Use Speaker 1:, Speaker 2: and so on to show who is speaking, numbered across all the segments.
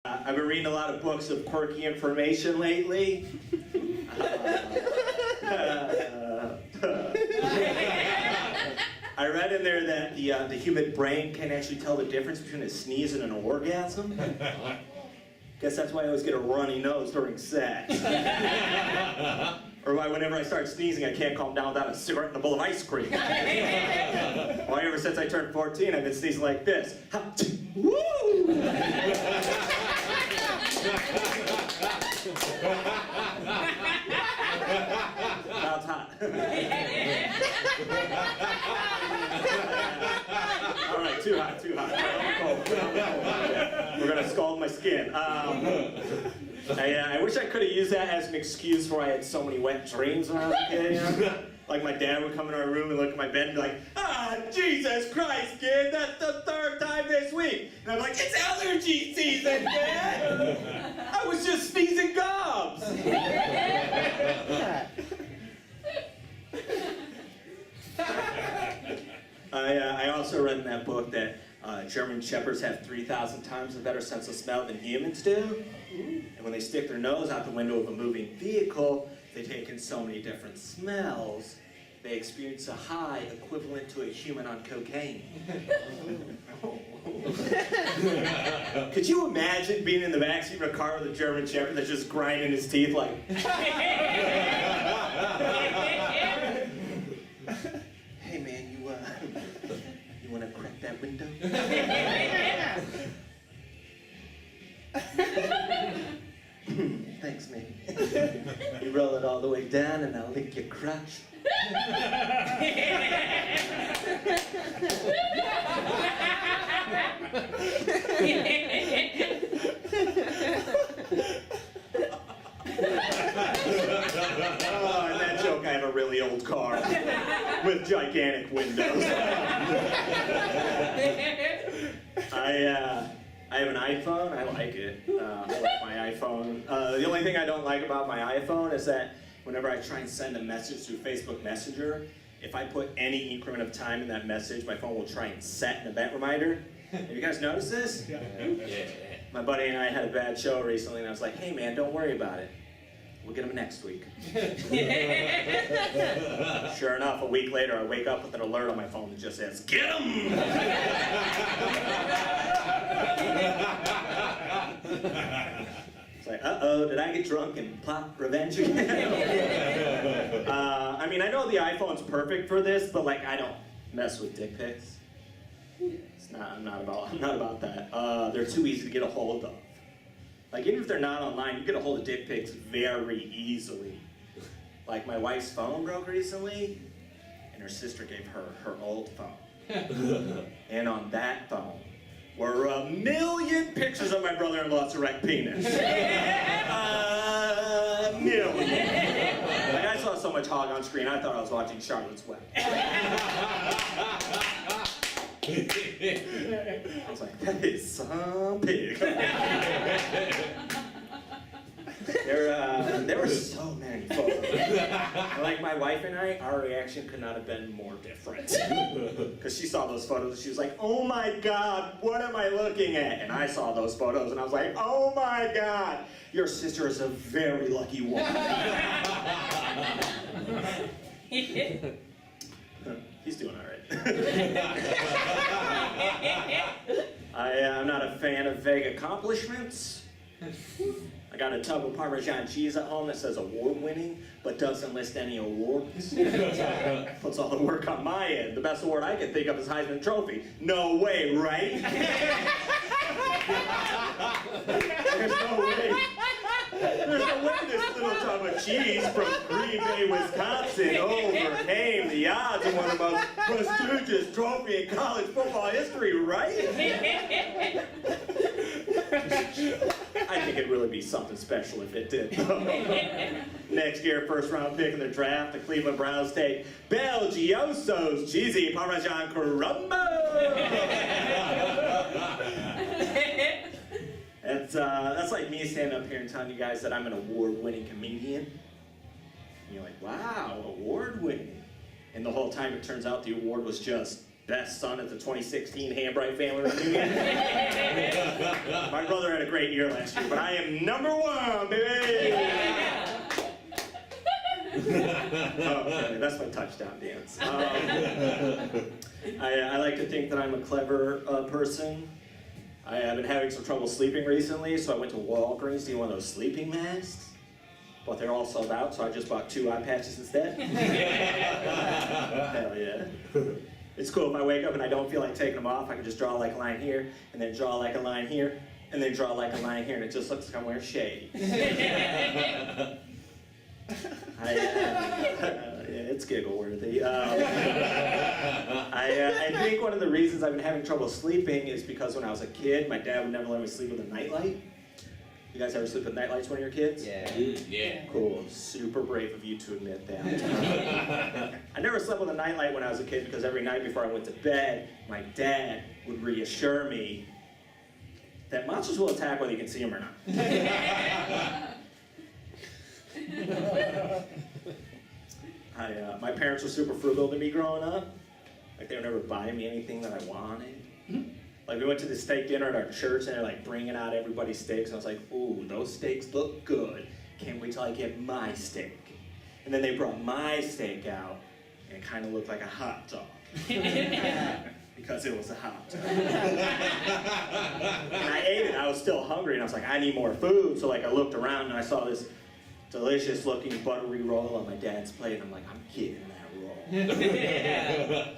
Speaker 1: I've been reading a lot of books of quirky information lately. I read in there that the human brain can't actually tell the difference between a sneeze and an orgasm. Guess that's why I always get a runny nose during sex. Or why whenever I start sneezing, I can't calm down without a cigarette and a bowl of ice cream. Why ever since I turned 14, I've been sneezing like this. Woo! Now it's hot. All right, too hot, too hot. We're gonna scald my skin. I wish I could have used that as an excuse for why I had so many wet dreams when I was a kid. You know? Like my dad would come in our room and look at my bed and be like, Jesus Christ, kid, that's the third time this week. And I'm like, it's allergy season, Dad. I was just sneezing gobs. I also read in that book that German Shepherds have 3,000 times a better sense of smell than humans do. And when they stick their nose out the window of a moving vehicle, they take in so many different smells, they experience a high equivalent to a human on cocaine. Could you imagine being in the backseat of a car with a German Shepherd that's just grinding his teeth like... Hey man, you want to crack that window? Thanks, man. You roll it all the way down and I'll lick your crotch. Oh, and that joke, I have a really old car with gigantic windows. I have an iPhone. I like it. I like my iPhone. The only thing I don't like about my iPhone is that whenever I try and send a message through Facebook Messenger, if I put any increment of time in that message, my phone will try and set an event reminder. Have you guys noticed this? Yeah. My buddy and I had a bad show recently, and I was like, hey man, don't worry about it. We'll get them next week. Sure enough, a week later, I wake up with an alert on my phone that just says, get them! It's like, uh-oh, did I get drunk and plot revenge again? I mean, I know the iPhone's perfect for this, but like, I don't mess with dick pics. I'm not about that. They're too easy to get a hold of. Like, even if they're not online, you get a hold of dick pics very easily. Like, my wife's phone broke recently, and her sister gave her her old phone. And on that phone were 1 million pictures of my brother-in-law's erect penis. 1 million. Like, I saw so much hog on screen, I thought I was watching Charlotte's Web. I was like, that is some pig. There were so many photos. Like, my wife and I, our reaction could not have been more different. Because she saw those photos and she was like, oh my God, what am I looking at? And I saw those photos and I was like, oh my God, your sister is a very lucky woman. He's doing all right. I'm not a fan of vague accomplishments. I got a tub of Parmesan cheese at home that says award-winning, but doesn't list any awards. Puts all the work on my end. The best award I can think of is Heisman Trophy. No way, right? There's no way. There's no way this little tub of cheese from Green Bay, Wisconsin overcame the odds in one of the most prestigious trophy in college football history, right? I think it'd really be something special if it did. Next year, first round pick in the draft, the Cleveland Browns take Belgioso's cheesy Parmesan crumble. That's like me standing up here and telling you guys that I'm an award-winning comedian. And you're like, wow, award-winning. And the whole time it turns out the award was just best son at the 2016 Hambright family reunion. My brother had a great year last year, but I am #1, baby! Okay, that's my touchdown dance. I like to think that I'm a clever person. I have been having some trouble sleeping recently, so I went to Walgreens to get one of those sleeping masks. But they're all sold out, so I just bought 2 eye patches instead. Hell yeah. It's cool if I wake up and I don't feel like taking them off, I can just draw like a line here, and then draw like a line here, and then draw like a line here, and it just looks like I'm wearing shades. It's giggle worthy. I think one of the reasons I've been having trouble sleeping is because when I was a kid, my dad would never let me sleep with a nightlight. You guys ever sleep with nightlights when you were kids?
Speaker 2: Yeah.
Speaker 3: Yeah.
Speaker 1: Cool. Super brave of you to admit that. I never slept with a nightlight when I was a kid because every night before I went to bed, my dad would reassure me that monsters will attack whether you can see them or not. My parents were super frugal to me growing up. Like, they would never buy me anything that I wanted. Like, we went to the steak dinner at our church, and they're like bringing out everybody's steaks, and I was like, ooh, those steaks look good. Can't wait till I get my steak. And then they brought my steak out, and it kind of looked like a hot dog. Because it was a hot dog. And I ate it, I was still hungry, and I was like, I need more food. So like, I looked around, and I saw this delicious looking buttery roll on my dad's plate, and I'm like, I'm getting that roll.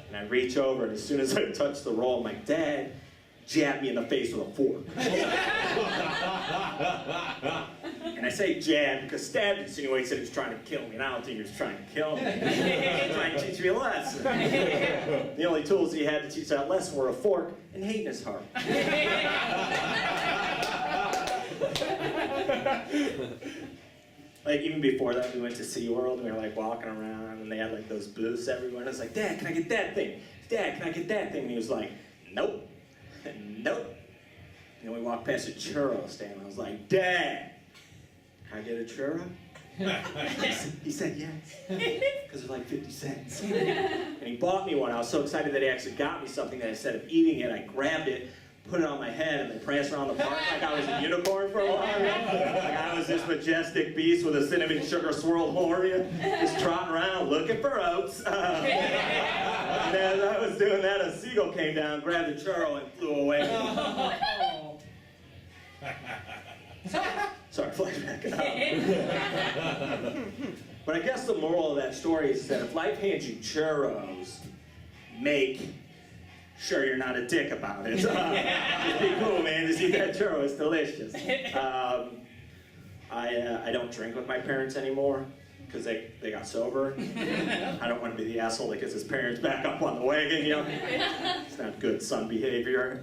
Speaker 1: And I reach over, and as soon as I touch the roll, my dad jabbed me in the face with a fork. And I say jab because stab insinuates that he was trying to kill me, and I don't think he was trying to kill me. He was trying to teach me a lesson. The only tools he had to teach that lesson were a fork and hate in his heart. Like, even before that, we went to SeaWorld, and we were, like, walking around, and they had, like, those booths everywhere, and I was like, Dad, can I get that thing? Dad, can I get that thing? And he was like, nope. Nope. And then we walked past a churro stand, and I was like, Dad, can I get a churro? He said yes, because it was like 50 cents. And he bought me one. I was so excited that he actually got me something that instead of eating it, I grabbed it, put it on my head, and then pranced around the park like I was a unicorn for a while. Like I was this majestic beast with a cinnamon sugar swirled horn, just trotting around looking for oats. And as I was doing that, a seagull came down, grabbed the churro, and flew away. Sorry, flashback. But I guess the moral of that story is that if life hands you churros, make sure you're not a dick about it. Just be cool, man. Just eat that churro. It's delicious. I don't drink with my parents anymore because they got sober. I don't want to be the asshole that gets his parents back up on the wagon, you know? It's not good son behavior.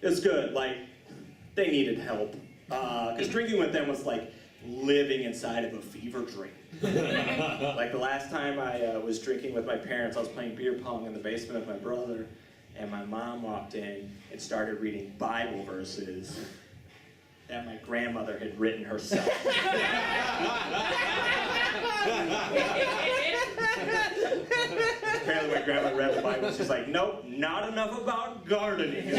Speaker 1: It's good. Like, they needed help. Because drinking with them was like living inside of a fever dream. Like the last time I was drinking with my parents, I was playing beer pong in the basement of my brother, and my mom walked in and started reading Bible verses that my grandmother had written herself. Apparently my grandma read the Bible, she's like, nope, not enough about gardening.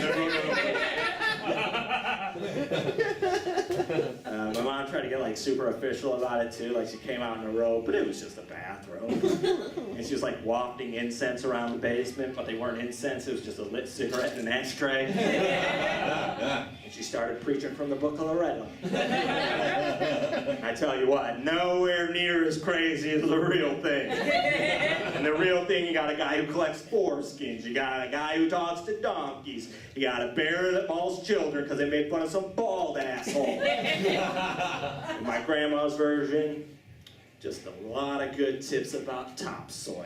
Speaker 1: My mom tried to get like super official about it too, like she came out in a robe, but it was just a bathrobe. And she was like wafting incense around the basement, but they weren't incense, it was just a lit cigarette in an ashtray. And she started preaching from the book of Loretto. I tell you what, nowhere near as crazy as the real thing. And the real thing, you got a guy who collects foreskins, you got a guy who talks to donkeys, you got a bear that mauls children because they made fun of some bald asshole. In my grandma's version, just a lot of good tips about topsoil.